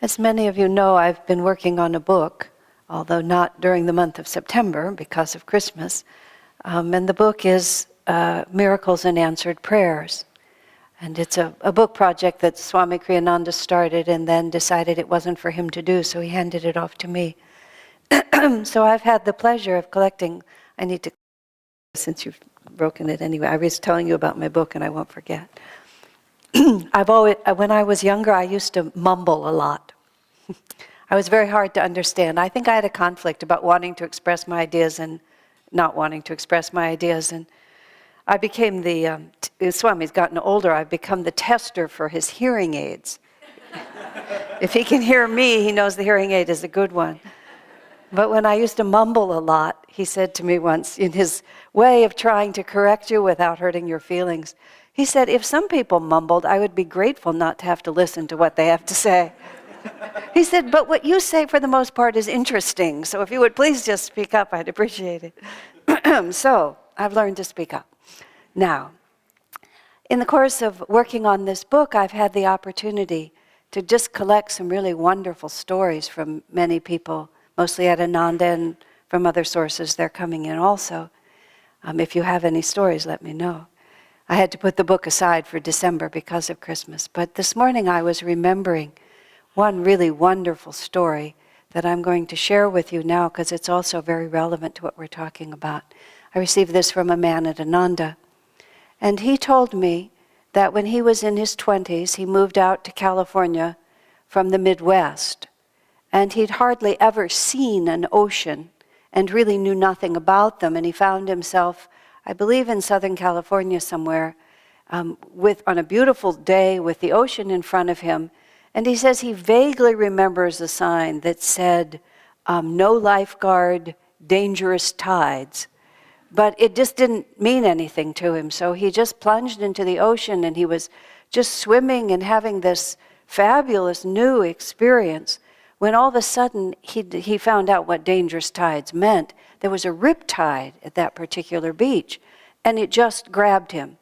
As many of you know, I've been working on a book, although not during the month of September because of Christmas. And the book is Miracles and Answered Prayers. And it's a book project that Swami Kriyananda started and then decided it wasn't for him to do, so he handed it off to me. So I've had the pleasure of collecting. I need to, since you've broken it anyway, I was telling you about my book and I won't forget. When I was younger, I used to mumble a lot. I was very hard to understand. I think I had a conflict about wanting to express my ideas and not wanting to express my ideas. And I became Swami's gotten older, I've become the tester for his hearing aids. If he can hear me, he knows the hearing aid is a good one. But when I used to mumble a lot, he said to me once, in his way of trying to correct you without hurting your feelings, he said, if some people mumbled, I would be grateful not to have to listen to what they have to say. He said, but what you say for the most part is interesting, so if you would please just speak up, I'd appreciate it. So I've learned to speak up. Now, in the course of working on this book, I've had the opportunity to just collect some really wonderful stories from many people, mostly at Ananda and from other sources. They're coming in also. If you have any stories, let me know. I had to put the book aside for December because of Christmas, but this morning I was remembering one really wonderful story that I'm going to share with you now because it's also very relevant to what we're talking about. I received this from a man at Ananda, and he told me that when he was in his 20s, he moved out to California from the Midwest, and he'd hardly ever seen an ocean and really knew nothing about them, and he found himself, I believe in Southern California somewhere, on a beautiful day with the ocean in front of him. And he says he vaguely remembers a sign that said, no lifeguard, dangerous tides. But it just didn't mean anything to him. So he just plunged into the ocean and he was just swimming and having this fabulous new experience. When all of a sudden he found out what dangerous tides meant. There was a rip tide at that particular beach, and it just grabbed him.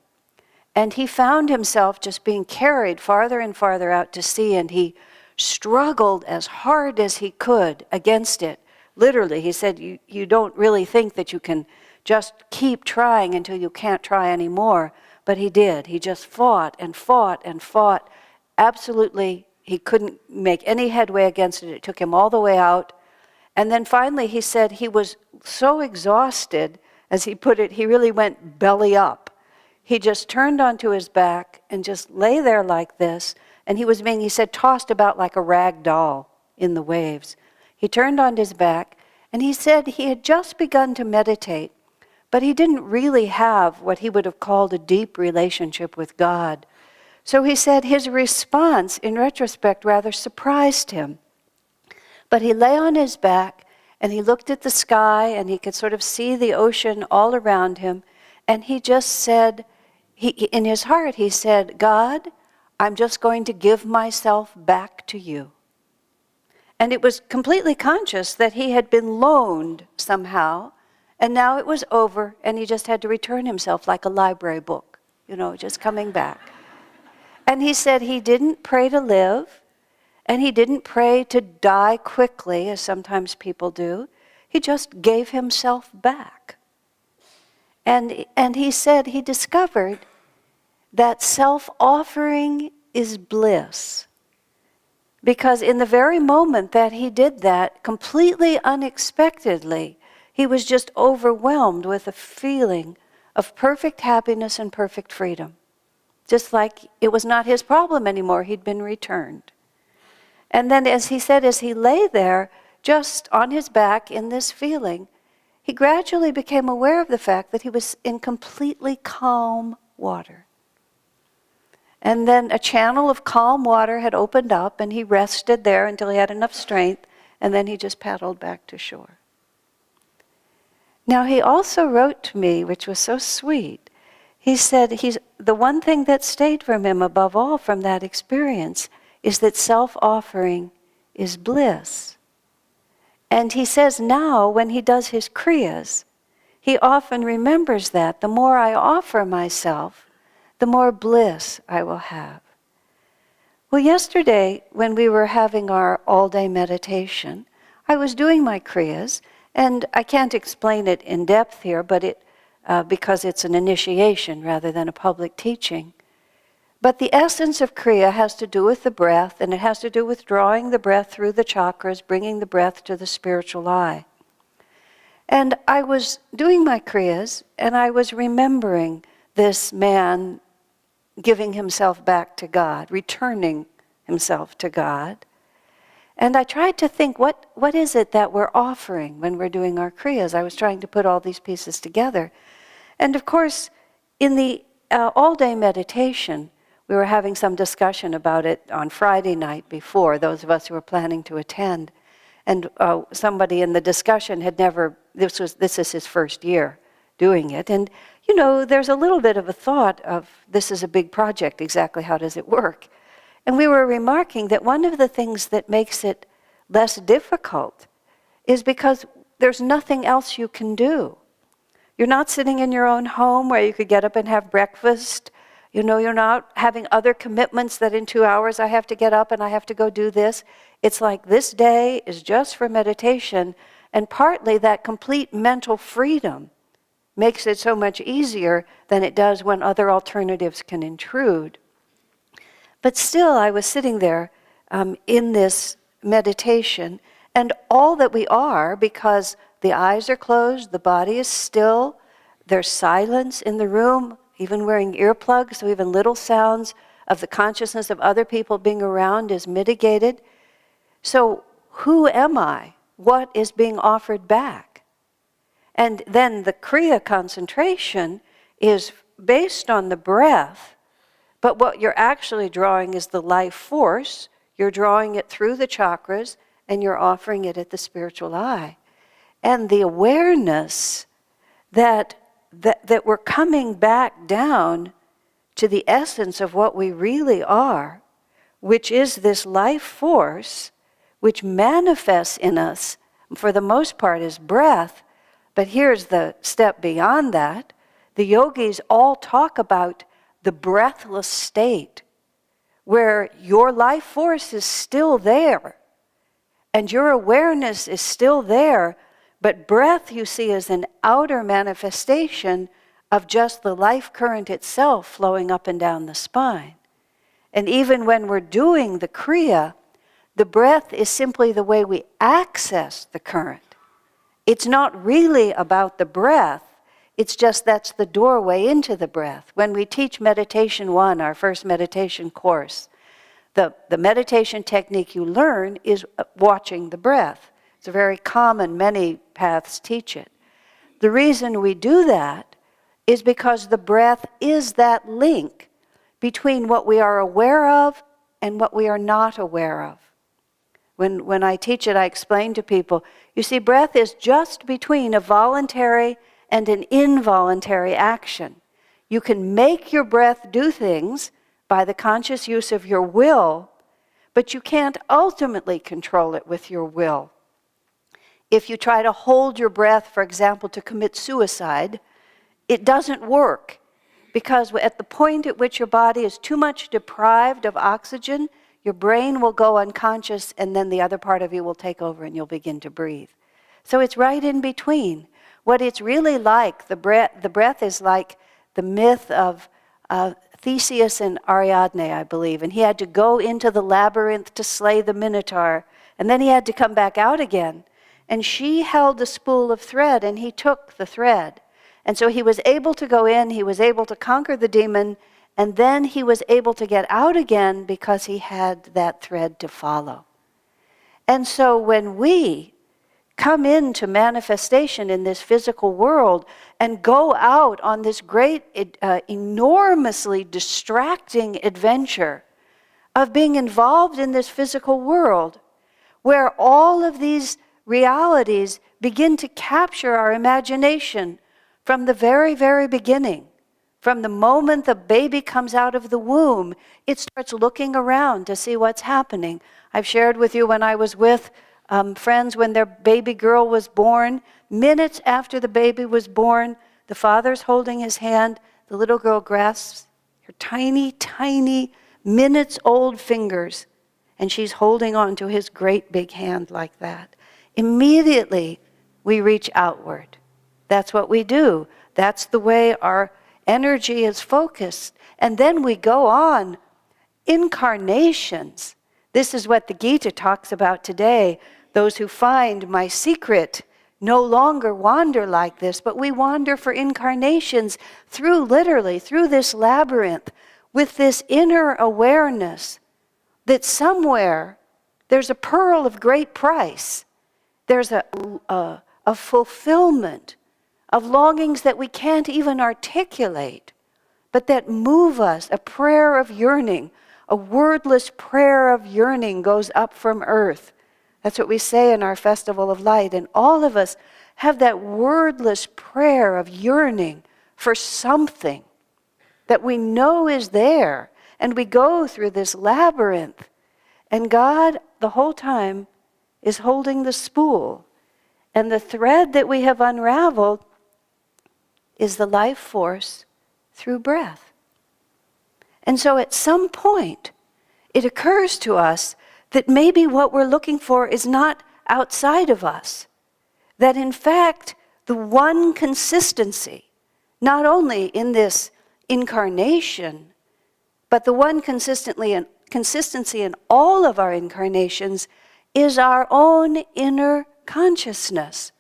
And he found himself just being carried farther and farther out to sea, and he struggled as hard as he could against it. Literally, he said, you don't really think that you can just keep trying until you can't try anymore. But he did. He just fought and fought and fought. Absolutely, he couldn't make any headway against it. It took him all the way out. And then finally, he said he was so exhausted, as he put it, he really went belly up. He just turned onto his back and just lay there like this, and he was being, he said, tossed about like a rag doll in the waves. He turned on his back, and he said he had just begun to meditate, but he didn't really have what he would have called a deep relationship with God. So he said his response, in retrospect, rather surprised him. But he lay on his back, and he looked at the sky, and he could sort of see the ocean all around him, and he just said, in his heart, he said, God, I'm just going to give myself back to you. And it was completely conscious that he had been loaned somehow, and now it was over, and he just had to return himself like a library book, just coming back. And he said he didn't pray to live, and he didn't pray to die quickly, as sometimes people do. He just gave himself back. And he said he discovered that self-offering is bliss. Because in the very moment that he did that, completely unexpectedly, he was just overwhelmed with a feeling of perfect happiness and perfect freedom. Just like it was not his problem anymore, he'd been returned. And then, as he said, as he lay there, just on his back in this feeling, he gradually became aware of the fact that he was in completely calm water. And then a channel of calm water had opened up, and he rested there until he had enough strength, and then he just paddled back to shore. Now, he also wrote to me, which was so sweet. He said the one thing that stayed from him above all from that experience is that self-offering is bliss. And he says now, when he does his kriyas, he often remembers that the more I offer myself, the more bliss I will have. Well, yesterday, when we were having our all-day meditation, I was doing my Kriyas, and I can't explain it in depth here, but because it's an initiation rather than a public teaching. But the essence of Kriya has to do with the breath, and it has to do with drawing the breath through the chakras, bringing the breath to the spiritual eye. And I was doing my Kriyas, and I was remembering this man giving himself back to God, returning himself to God. And I tried to think, what is it that we're offering when we're doing our Kriyas? I was trying to put all these pieces together. And of course, in the all-day meditation, we were having some discussion about it on Friday night before, those of us who were planning to attend. And somebody in the discussion had never, this is his first year doing it. And, you know, there's a little bit of a thought of, this is a big project, exactly how does it work? And we were remarking that one of the things that makes it less difficult is because there's nothing else you can do. You're not sitting in your own home where you could get up and have breakfast. You know, you're not having other commitments that in 2 hours I have to get up and I have to go do this. It's like this day is just for meditation, and partly that complete mental freedom makes it so much easier than it does when other alternatives can intrude. But still, I was sitting there in this meditation, and all that we are, because the eyes are closed, the body is still, there's silence in the room, even wearing earplugs, so even little sounds of the consciousness of other people being around is mitigated. So who am I? What is being offered back? And then the Kriya concentration is based on the breath, but what you're actually drawing is the life force. You're drawing it through the chakras, and you're offering it at the spiritual eye. And the awareness that we're coming back down to the essence of what we really are, which is this life force, which manifests in us, for the most part, as breath. But here's the step beyond that. The yogis all talk about the breathless state, where your life force is still there, and your awareness is still there, but breath you see as an outer manifestation of just the life current itself flowing up and down the spine. And even when we're doing the Kriya, the breath is simply the way we access the current. It's not really about the breath, it's just that's the doorway into the breath. When we teach Meditation 1, our first meditation course, the meditation technique you learn is watching the breath. It's a very common, many paths teach it. The reason we do that is because the breath is that link between what we are aware of and what we are not aware of. When I teach it, I explain to people, you see, breath is just between a voluntary and an involuntary action. You can make your breath do things by the conscious use of your will, but you can't ultimately control it with your will. If you try to hold your breath, for example, to commit suicide, it doesn't work, because at the point at which your body is too much deprived of oxygen, your brain will go unconscious, and then the other part of you will take over and you'll begin to breathe. So it's right in between. What it's really like, the breath is like the myth of Theseus and Ariadne, I believe, and he had to go into the labyrinth to slay the Minotaur, and then he had to come back out again. And she held the spool of thread, and he took the thread. And so he was able to go in, he was able to conquer the demon, and then he was able to get out again because he had that thread to follow. And so when we come into manifestation in this physical world and go out on this great, enormously distracting adventure of being involved in this physical world, where all of these realities begin to capture our imagination from the very, very beginning. From the moment the baby comes out of the womb, it starts looking around to see what's happening. I've shared with you when I was with friends when their baby girl was born. Minutes after the baby was born, the father's holding his hand, the little girl grasps her tiny, tiny minutes-old fingers, and she's holding on to his great big hand like that. Immediately, we reach outward. That's what we do. That's the way our energy is focused. And then we go on. Incarnations. This is what the Gita talks about today. Those who find my secret no longer wander like this, but we wander for incarnations literally through this labyrinth with this inner awareness that somewhere there's a pearl of great price. There's a fulfillment of longings that we can't even articulate, but that move us, a prayer of yearning, a wordless prayer of yearning goes up from earth. That's what we say in our Festival of Light, and all of us have that wordless prayer of yearning for something that we know is there, and we go through this labyrinth, and God, the whole time, is holding the spool, and the thread that we have unraveled is the life force through breath. And so at some point, it occurs to us that maybe what we're looking for is not outside of us. That in fact, the one consistency, not only in this incarnation, but the one consistency in all of our incarnations is our own inner consciousness.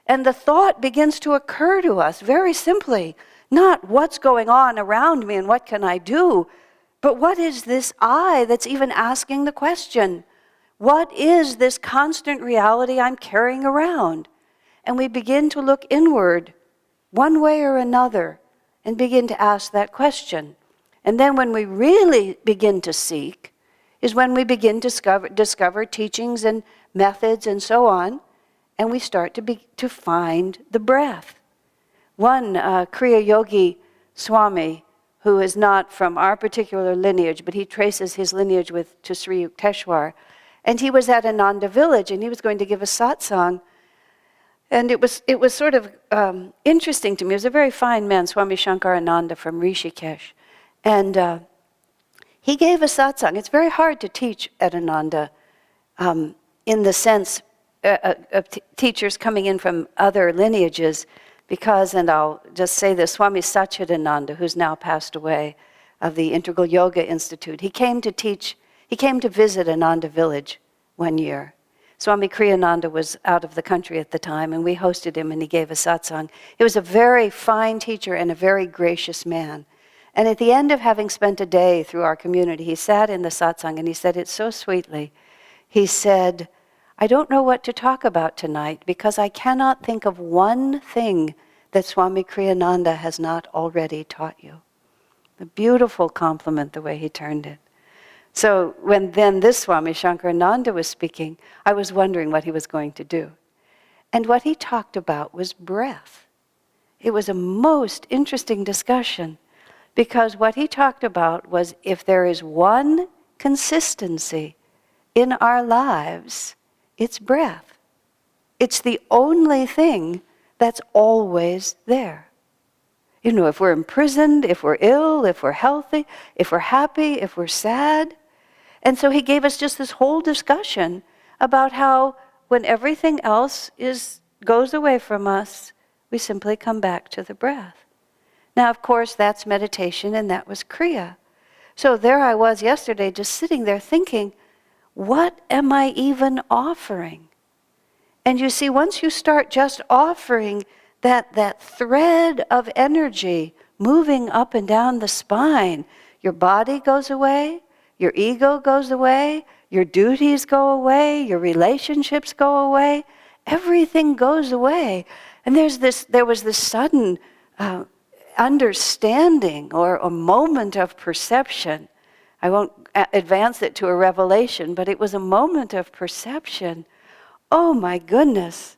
And the thought begins to occur to us very simply, not what's going on around me and what can I do, but what is this I that's even asking the question? What is this constant reality I'm carrying around? And we begin to look inward, one way or another, and begin to ask that question. And then when we really begin to seek, is when we begin to discover teachings and methods and so on, and we start to find the breath. One Kriya Yogi Swami, who is not from our particular lineage, but he traces his lineage to Sri Yukteswar, and he was at Ananda village, and he was going to give a satsang, and it was sort of interesting to me. He was a very fine man, Swami Shankarananda from Rishikesh, and he gave a satsang. It's very hard to teach at Ananda in the sense of teachers coming in from other lineages, because, and I'll just say this, Swami Satchidananda, who's now passed away, of the Integral Yoga Institute, he came to visit Ananda village one year. Swami Kriyananda was out of the country at the time, and we hosted him, and he gave a satsang. He was a very fine teacher and a very gracious man. And at the end of having spent a day through our community, he sat in the satsang, and he said it so sweetly. He said, I don't know what to talk about tonight because I cannot think of one thing that Swami Kriyananda has not already taught you. A beautiful compliment, the way he turned it. So when then this Swami Shankarananda was speaking, I was wondering what he was going to do. And what he talked about was breath. It was a most interesting discussion, because what he talked about was if there is one consistency in our lives, it's breath. It's the only thing that's always there. You know, if we're imprisoned, if we're ill, if we're healthy, if we're happy, if we're sad. And so he gave us just this whole discussion about how when everything else goes away from us, we simply come back to the breath. Now, of course, that's meditation, and that was Kriya. So there I was yesterday just sitting there thinking, what am I even offering? And you see, once you start just offering that thread of energy moving up and down the spine, your body goes away, your ego goes away, your duties go away, your relationships go away, everything goes away. And there was this sudden understanding or a moment of perception. I won't advance it to a revelation, but it was a moment of perception. Oh my goodness,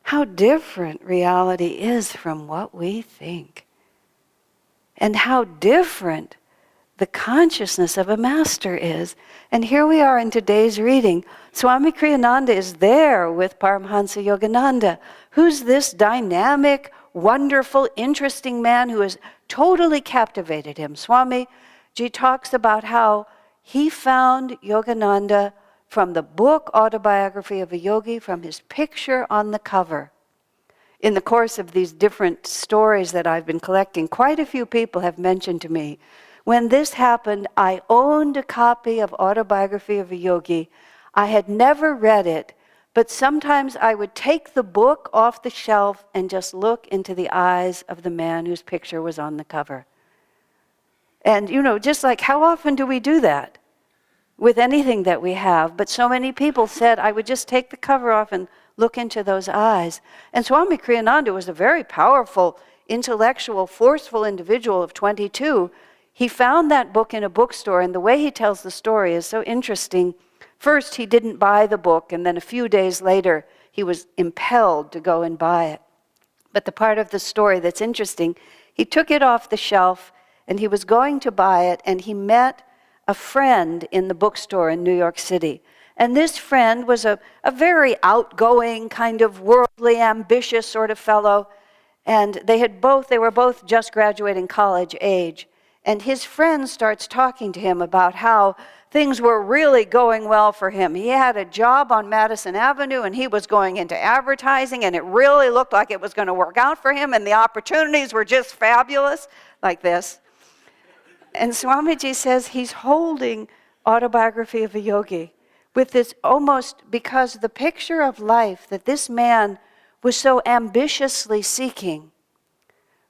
how different reality is from what we think. And how different the consciousness of a master is. And here we are in today's reading. Swami Kriyananda is there with Paramhansa Yogananda. Who's this dynamic, wonderful, interesting man who has totally captivated him? Swami Ji talks about how he found Yogananda from the book Autobiography of a Yogi, from his picture on the cover. In the course of these different stories that I've been collecting, quite a few people have mentioned to me, when this happened, I owned a copy of Autobiography of a Yogi. I had never read it, but sometimes I would take the book off the shelf and just look into the eyes of the man whose picture was on the cover. And, just like, how often do we do that with anything that we have? But so many people said, I would just take the cover off and look into those eyes. And Swami Kriyananda was a very powerful, intellectual, forceful individual of 22. He found that book in a bookstore, and the way he tells the story is so interesting. First, he didn't buy the book, and then a few days later, he was impelled to go and buy it. But the part of the story that's interesting, he took it off the shelf, and he was going to buy it, and he met a friend in the bookstore in New York City. And this friend was a very outgoing, kind of worldly, ambitious sort of fellow. And they were both just graduating college age. And his friend starts talking to him about how things were really going well for him. He had a job on Madison Avenue, and he was going into advertising, and it really looked like it was going to work out for him, and the opportunities were just fabulous, like this. And Swamiji says he's holding Autobiography of a Yogi with this almost, because the picture of life that this man was so ambitiously seeking,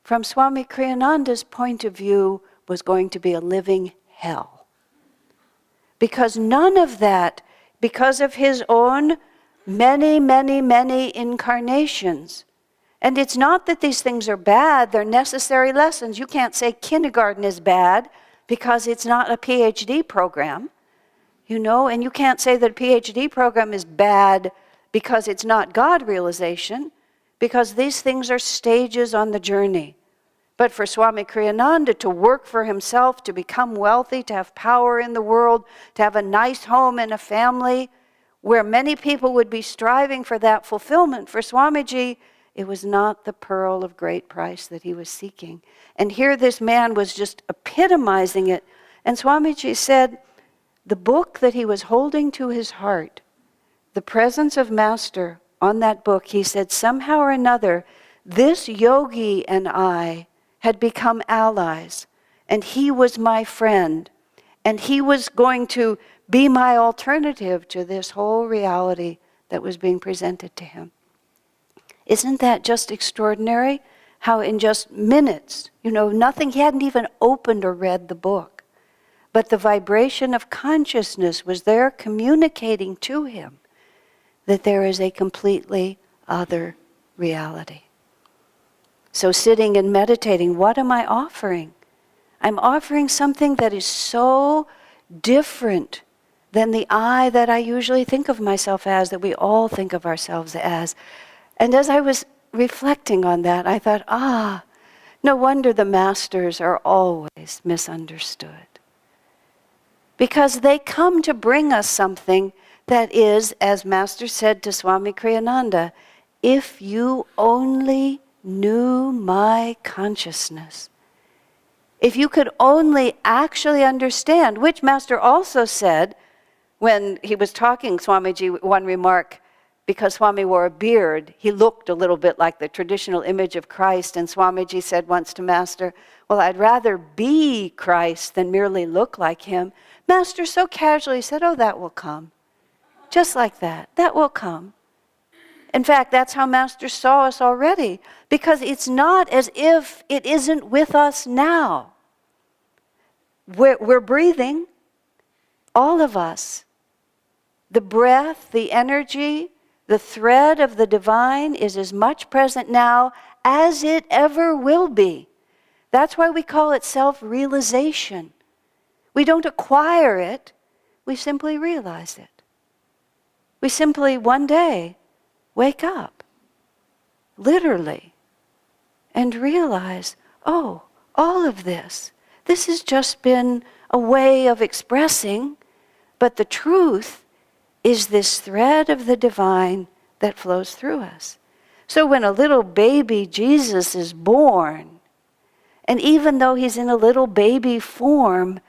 from Swami Kriyananda's point of view, was going to be a living hell. Because none of that, because of his own many, many, many incarnations. And it's not that these things are bad, they're necessary lessons. You can't say kindergarten is bad because it's not a PhD program, and you can't say that a PhD program is bad because it's not God realization, because these things are stages on the journey. But for Swami Kriyananda to work for himself, to become wealthy, to have power in the world, to have a nice home and a family, where many people would be striving for that fulfillment, for Swamiji, it was not the pearl of great price that he was seeking. And here this man was just epitomizing it. And Swamiji said, the book that he was holding to his heart, the presence of Master on that book, he said, somehow or another, this yogi and I had become allies, and he was my friend, and he was going to be my alternative to this whole reality that was being presented to him. Isn't that just extraordinary? How in just minutes, nothing, he hadn't even opened or read the book, but the vibration of consciousness was there communicating to him that there is a completely other reality. So sitting and meditating, what am I offering? I'm offering something that is so different than the I that I usually think of myself as, that we all think of ourselves as. And as I was reflecting on that, I thought, no wonder the masters are always misunderstood. Because they come to bring us something that is, as Master said to Swami Kriyananda, if you only knew my consciousness, if you could only actually understand, which Master also said when he was talking, Swamiji, one remark, because Swami wore a beard, he looked a little bit like the traditional image of Christ, and Swamiji said once to Master, well, I'd rather be Christ than merely look like him. Master so casually said, oh, that will come. Just like that, that will come. In fact, that's how Master saw us already, because it's not as if it isn't with us now. We're breathing, all of us. The breath, the energy, the thread of the divine is as much present now as it ever will be. That's why we call it self-realization. We don't acquire it, we simply realize it. We simply, one day, wake up, literally, and realize, oh, all of this has just been a way of expressing, but the truth is this thread of the divine that flows through us. So when a little baby Jesus is born, and even though he's in a little baby form,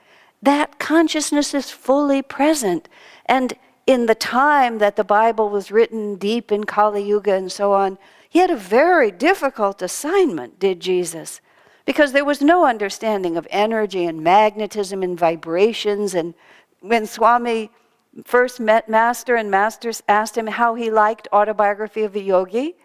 that consciousness is fully present. And in the time that the Bible was written, deep in Kali Yuga and so on, he had a very difficult assignment, did Jesus, because there was no understanding of energy and magnetism and vibrations. And when Swami first met Master and Master asked him how he liked Autobiography of a Yogi,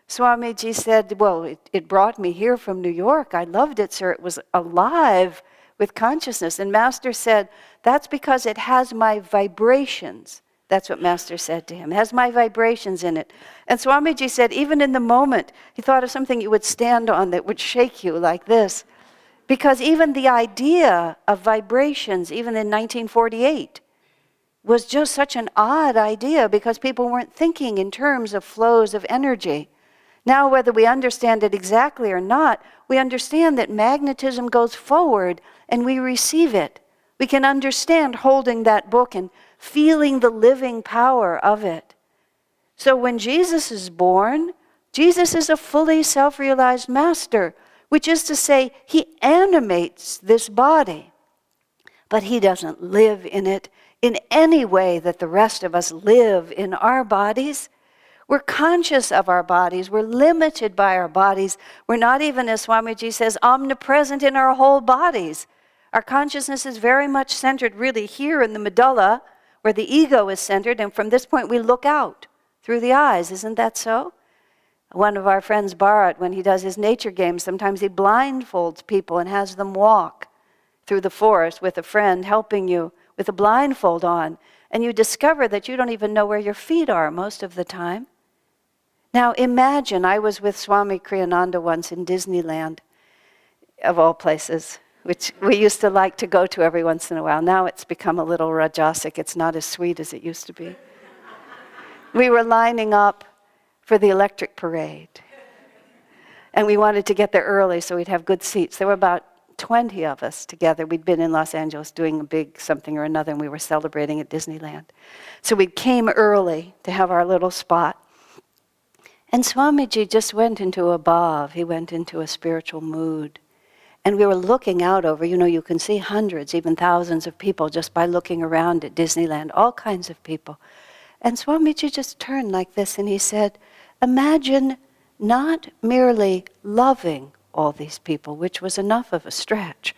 Swamiji said, well, it brought me here from New York. I loved it, sir. It was alive with consciousness. And Master said, that's because it has my vibrations. That's what Master said to him. It has my vibrations in it. And Swamiji said, even in the moment, he thought of something you would stand on that would shake you like this. Because even the idea of vibrations, even in 1948, was just such an odd idea because people weren't thinking in terms of flows of energy. Now, whether we understand it exactly or not, we understand that magnetism goes forward and we receive it. We can understand holding that book and feeling the living power of it. So when Jesus is born, Jesus is a fully self-realized master, which is to say, he animates this body, but he doesn't live in it in any way that the rest of us live in our bodies. We're conscious of our bodies. We're limited by our bodies. We're not even, as Swamiji says, omnipresent in our whole bodies. Our consciousness is very much centered really here in the medulla, where the ego is centered, and from this point we look out through the eyes. Isn't that so? One of our friends, Bharat, when he does his nature games, sometimes he blindfolds people and has them walk through the forest with a friend helping you with a blindfold on, and you discover that you don't even know where your feet are most of the time. Now imagine, I was with Swami Kriyananda once in Disneyland, of all places, which we used to like to go to every once in a while. Now it's become a little rajasic. It's not as sweet as it used to be. We were lining up for the electric parade. And we wanted to get there early so we'd have good seats. There were about 20 of us together. We'd been in Los Angeles doing a big something or another, and we were celebrating at Disneyland. So we came early to have our little spot. And Swamiji just went into a bhav. He went into a spiritual mood. And we were looking out over, you can see hundreds, even thousands of people just by looking around at Disneyland, all kinds of people. And Swamiji just turned like this and he said, imagine not merely loving all these people, which was enough of a stretch.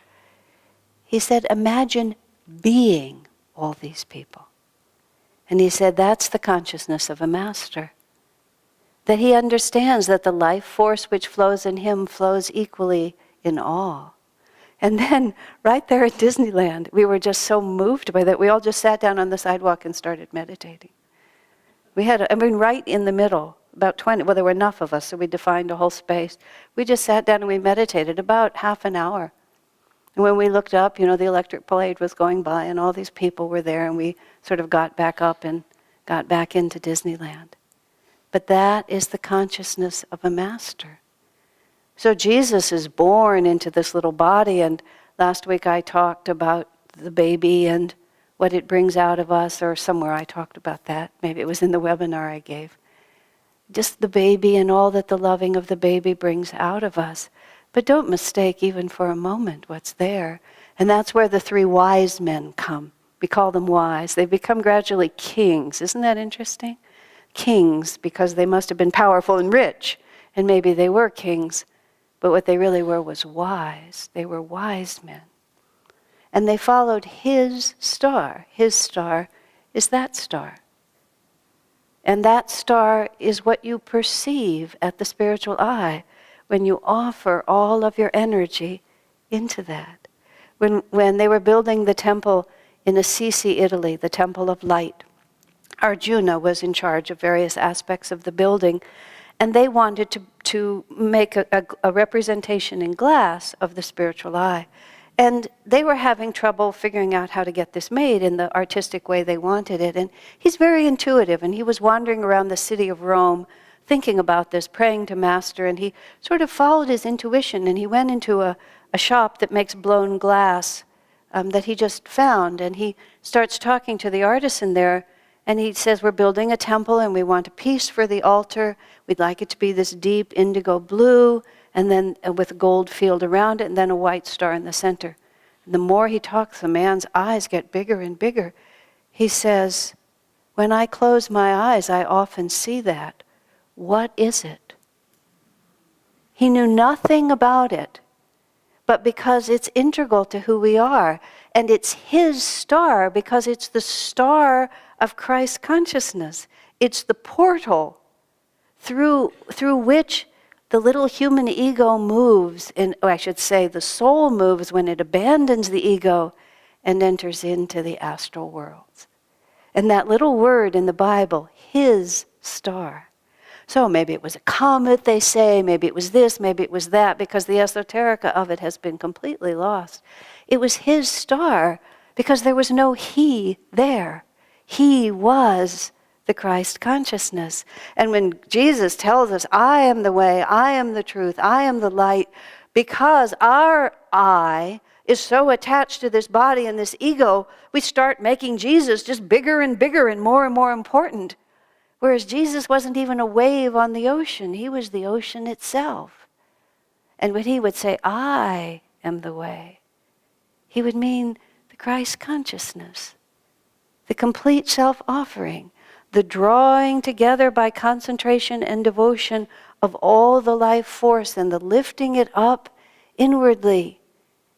He said, imagine being all these people. And he said, that's the consciousness of a master. That he understands that the life force which flows in him flows equally in all. And then, right there at Disneyland, we were just so moved by that, we all just sat down on the sidewalk and started meditating. We had, right in the middle, about 20, well, there were enough of us, so we defined a whole space. We just sat down and we meditated about half an hour. And when we looked up, the electric parade was going by and all these people were there, and we sort of got back up and got back into Disneyland. But that is the consciousness of a master. So Jesus is born into this little body, and last week I talked about the baby and what it brings out of us, or somewhere I talked about that. Maybe it was in the webinar I gave. Just the baby and all that the loving of the baby brings out of us. But don't mistake even for a moment what's there. And that's where the three wise men come. We call them wise. They become gradually kings. Isn't that interesting? Kings, because they must have been powerful and rich. And maybe they were kings. But what they really were was wise. They were wise men. And they followed his star. His star is that star. And that star is what you perceive at the spiritual eye when you offer all of your energy into that. When they were building the temple in Assisi, Italy, the Temple of Light, Arjuna was in charge of various aspects of the building, and they wanted to make a representation in glass of the spiritual eye. And they were having trouble figuring out how to get this made in the artistic way they wanted it. And he's very intuitive, and he was wandering around the city of Rome thinking about this, praying to Master, and he sort of followed his intuition, and he went into a shop that makes blown glass that he just found, and he starts talking to the artisan there, and he says, we're building a temple, and we want a piece for the altar. We'd like it to be this deep indigo blue, and then with a gold field around it, and then a white star in the center. The more he talks, the man's eyes get bigger and bigger. He says, when I close my eyes, I often see that. What is it? He knew nothing about it, but because it's integral to who we are, and it's his star because it's the star of Christ consciousness. It's the portal through which the little human ego moves, or I should say the soul moves when it abandons the ego and enters into the astral worlds. And that little word in the Bible, his star. So maybe it was a comet, they say, maybe it was this, maybe it was that, because the esoterica of it has been completely lost. It was his star because there was no he there. He was the Christ consciousness. And when Jesus tells us, I am the way, I am the truth, I am the light, because our I is so attached to this body and this ego, we start making Jesus just bigger and bigger and more important. Whereas Jesus wasn't even a wave on the ocean, he was the ocean itself. And when he would say, I am the way, he would mean the Christ consciousness, the complete self-offering, the drawing together by concentration and devotion of all the life force and the lifting it up inwardly,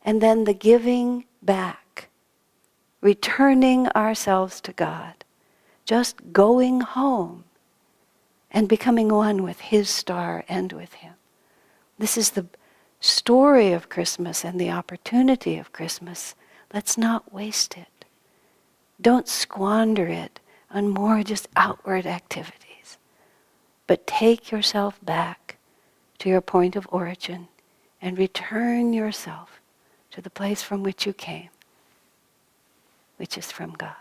and then the giving back, returning ourselves to God, just going home and becoming one with his star and with him. This is the story of Christmas and the opportunity of Christmas. Let's not waste it. Don't squander it on more just outward activities, but take yourself back to your point of origin and return yourself to the place from which you came, which is from God.